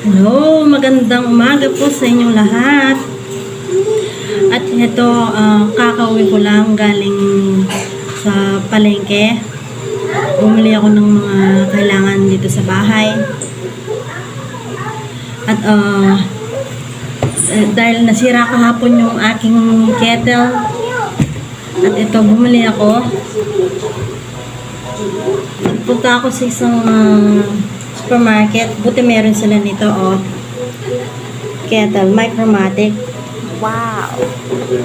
Hello, magandang umaga po sa inyong lahat. At ito, kakauwi ko lang galing sa palengke. Bumili ako ng mga kailangan dito sa bahay. At dahil nasira kahapon yung aking kettle, at ito, bumili ako. Punta ako sa isang supermarket. Buti meron sila nito, kettle, micromatic. Wow!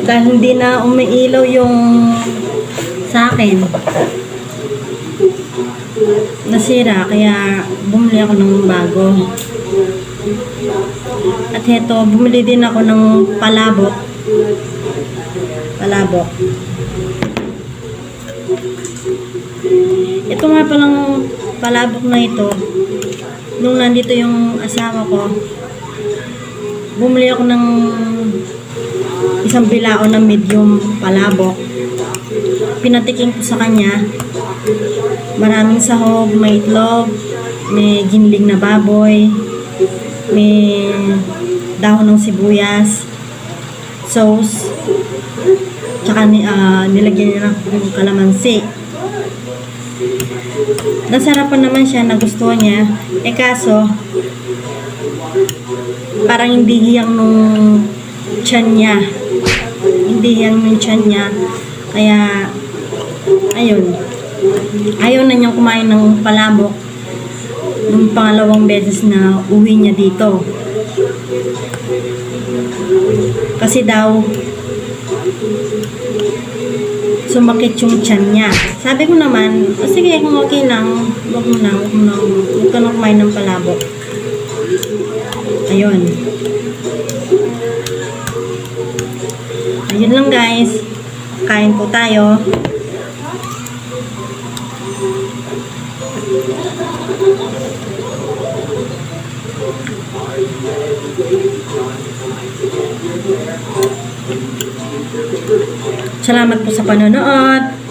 Dahil hindi na umiilaw yung sa akin. Nasira, kaya bumili ako ng bago. At heto, bumili din ako ng palabok. Ito nga palang palabok na ito, nung nandito yung asawa ko, bumili ako ng isang bilao na medium palabok. Pinatiking ko sa kanya. Maraming sahog, may itlog, may ginling na baboy, may dahon ng sibuyas, sauce, tsaka nilagyan niya ng kalamansi. Nasarapan naman siya, nagustuhan niya. Kaso parang hindi hiyang nung tiyan niya. Kaya ayun, ayaw na niyang kumain ng palabok nung pangalawang beses na uwi niya dito. Kasi daw sumakit yung tiyan niya. Sabi ko naman, sige, kung okay lang, huwag ka na kumain ng palabok. Ayun. Ayun lang, guys. Kain po tayo. Salamat po sa panonood.